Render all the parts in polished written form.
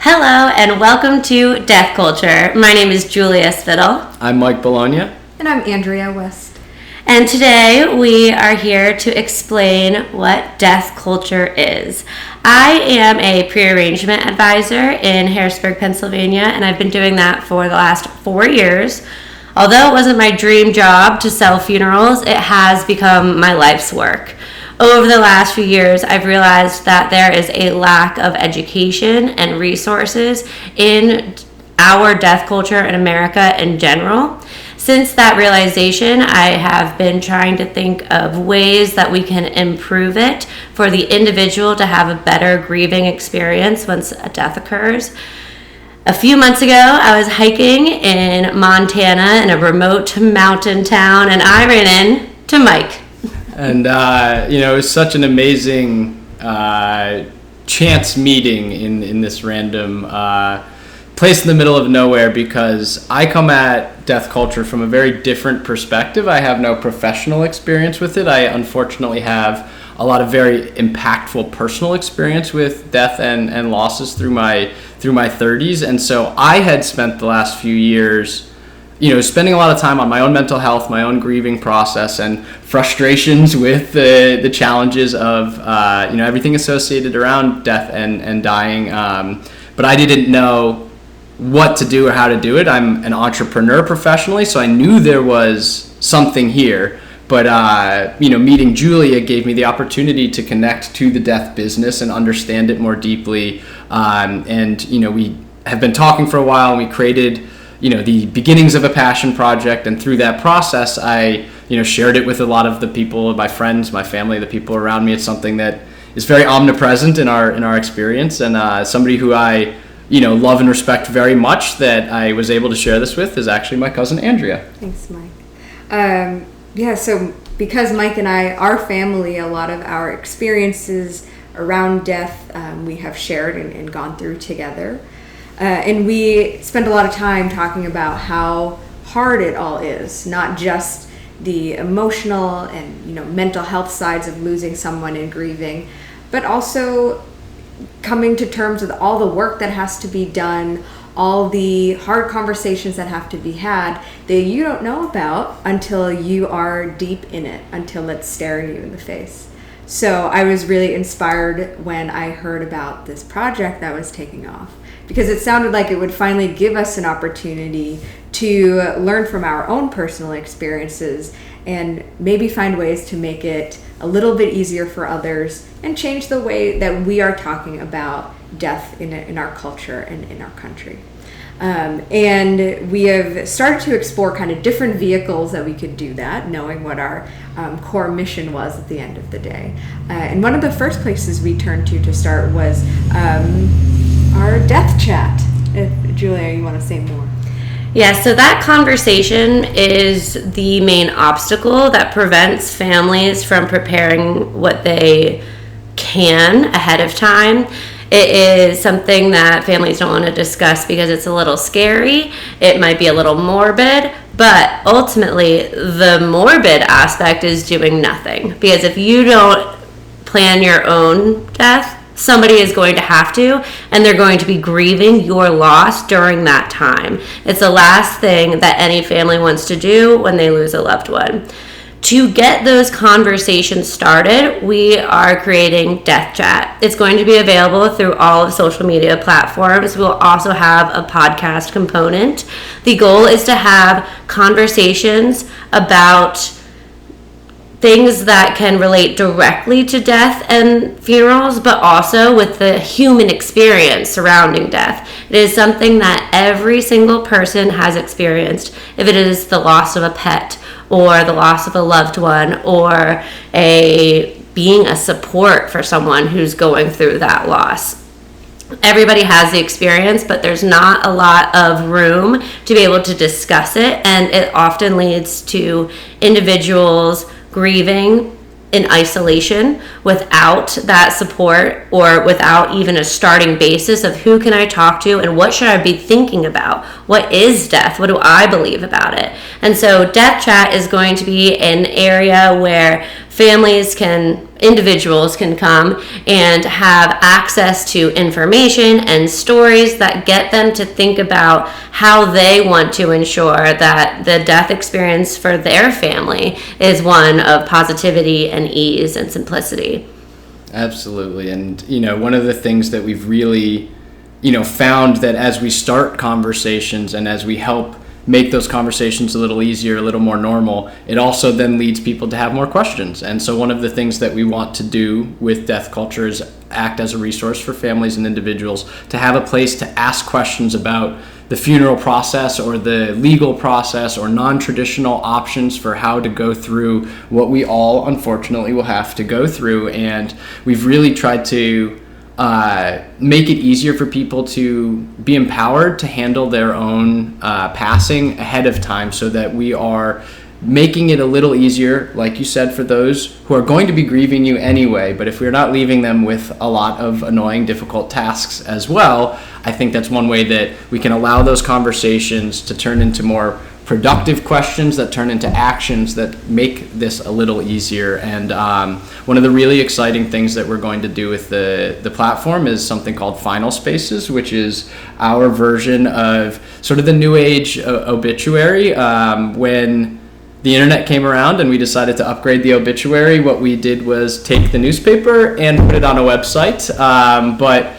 Hello and welcome to Death Culture. My name is Julia Spittle. I'm Mike Bologna. And I'm Andrea West. And today we are here to explain what death culture is. I am a pre-arrangement advisor in Harrisburg, Pennsylvania, and I've been doing that for the last 4 years. Although it wasn't my dream job to sell funerals, it has become my life's work. Over the last few years, I've realized that there is a lack of education and resources in our death culture in America in general. Since that realization, I have been trying to think of ways that we can improve it for the individual to have a better grieving experience once a death occurs. A few months ago, I was hiking in Montana in a remote mountain town, and I ran into Mike. And, it was such an amazing chance meeting in this random place in the middle of nowhere, because I come at death culture from a very different perspective. I have no professional experience with it. I unfortunately have a lot of very impactful personal experience with death and losses through my 30s. And so I had spent the last few years spending a lot of time on my own mental health, my own grieving process, and frustrations with the challenges of everything associated around death and dying. But I didn't know what to do or how to do it. I'm an entrepreneur professionally, so I knew there was something here. But meeting Julia gave me the opportunity to connect to the death business and understand it more deeply. We have been talking for a while, and we created the beginnings of a passion project, and through that process I shared it with a lot of the people, my friends, my family, the people around me. It's something that is very omnipresent in our experience, and somebody who I love and respect very much that I was able to share this with is actually my cousin Andrea. Thanks, Mike. So because Mike and I, our family, a lot of our experiences around death we have shared and gone through together. And we spend a lot of time talking about how hard it all is, not just the emotional and mental health sides of losing someone and grieving, but also coming to terms with all the work that has to be done, all the hard conversations that have to be had that you don't know about until you are deep in it, until it's staring you in the face. So I was really inspired when I heard about this project that was taking off, because it sounded like it would finally give us an opportunity to learn from our own personal experiences and maybe find ways to make it a little bit easier for others and change the way that we are talking about death in our culture and in our country. And we have started to explore kind of different vehicles that we could do that, knowing what our core mission was at the end of the day. And one of the first places we turned to start was our death chat. If, Julia, you want to say more? Yeah, so that conversation is the main obstacle that prevents families from preparing what they can ahead of time. It is something that families don't want to discuss because it's a little scary. It might be a little morbid, but ultimately the morbid aspect is doing nothing. Because if you don't plan your own death, somebody is going to have to, and they're going to be grieving your loss during that time. It's the last thing that any family wants to do when they lose a loved one. To get those conversations started, we are creating Death Chat. It's going to be available through all of social media platforms. We'll also have a podcast component. The goal is to have conversations about things that can relate directly to death and funerals, but also with the human experience surrounding death. It is something that every single person has experienced, if it is the loss of a pet or the loss of a loved one or being a support for someone who's going through that loss. Everybody has the experience, but there's not a lot of room to be able to discuss it, and it often leads to individuals grieving in isolation without that support, or without even a starting basis of who can I talk to and what should I be thinking about? What is death? What do I believe about it? And so Death Chat is going to be an area where families can individuals can come and have access to information and stories that get them to think about how they want to ensure that the death experience for their family is one of positivity and ease and simplicity. Absolutely. And, one of the things that we've really, found that as we start conversations and as we help make those conversations a little easier, a little more normal, it also then leads people to have more questions. And so one of the things that we want to do with Death Culture is act as a resource for families and individuals to have a place to ask questions about the funeral process or the legal process or non-traditional options for how to go through what we all unfortunately will have to go through. And we've really tried to make it easier for people to be empowered to handle their own passing ahead of time, so that we are making it a little easier, like you said, for those who are going to be grieving you anyway. But if we're not leaving them with a lot of annoying, difficult tasks as well, I think that's one way that we can allow those conversations to turn into more productive questions that turn into actions that make this a little easier. And one of the really exciting things that we're going to do with the platform is something called FinalSpaces, which is our version of sort of the new age obituary. When the internet came around and we decided to upgrade the obituary, what we did was take the newspaper and put it on a website. But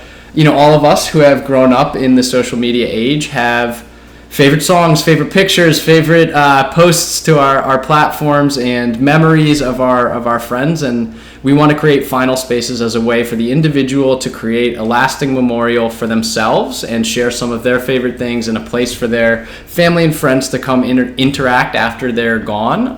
all of us who have grown up in the social media age have favorite songs, favorite pictures, favorite posts to our platforms, and memories of our friends. And we want to create FinalSpaces as a way for the individual to create a lasting memorial for themselves and share some of their favorite things, and a place for their family and friends to come interact after they're gone.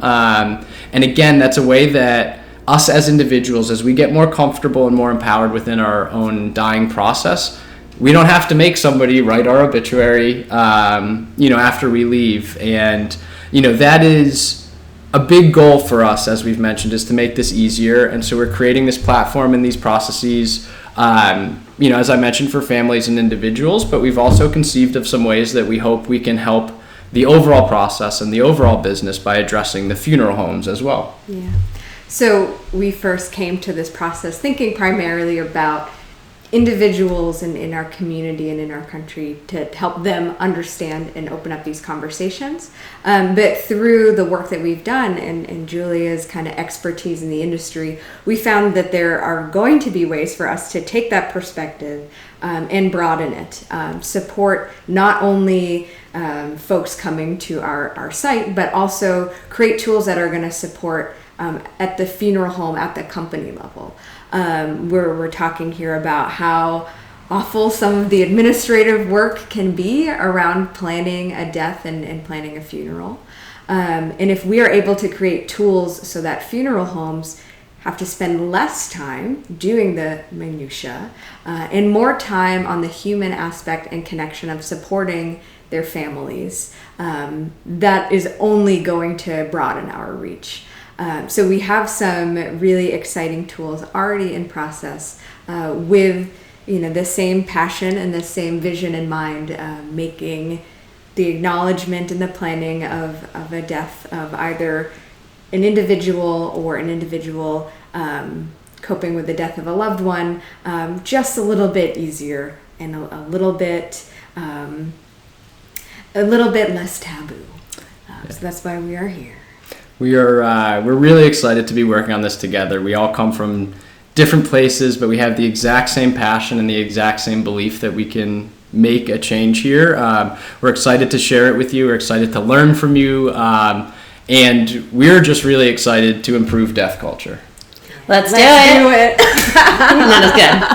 And again, that's a way that us as individuals, as we get more comfortable and more empowered within our own dying process, we don't have to make somebody write our obituary, after we leave. And, that is a big goal for us, as we've mentioned, is to make this easier. And so we're creating this platform and these processes, as I mentioned, for families and individuals, but we've also conceived of some ways that we hope we can help the overall process and the overall business by addressing the funeral homes as well. Yeah. So we first came to this process thinking primarily about individuals in our community and in our country, to help them understand and open up these conversations. But through the work that we've done and Julia's kind of expertise in the industry, we found that there are going to be ways for us to take that perspective and broaden it, support not only folks coming to our site, but also create tools that are going to support at the funeral home, at the company level. We're talking here about how awful some of the administrative work can be around planning a death and planning a funeral. And if we are able to create tools so that funeral homes have to spend less time doing the minutia and more time on the human aspect and connection of supporting their families, that is only going to broaden our reach. So we have some really exciting tools already in process with the same passion and the same vision in mind, making the acknowledgement and the planning of a death of either an individual or an individual coping with the death of a loved one just a little bit easier and a little bit less taboo. So that's why we are here. We're really excited to be working on this together. We all come from different places, but we have the exact same passion and the exact same belief that we can make a change here. We're excited to share it with you. We're excited to learn from you. And we're just really excited to improve death culture. Let's do it. That is good.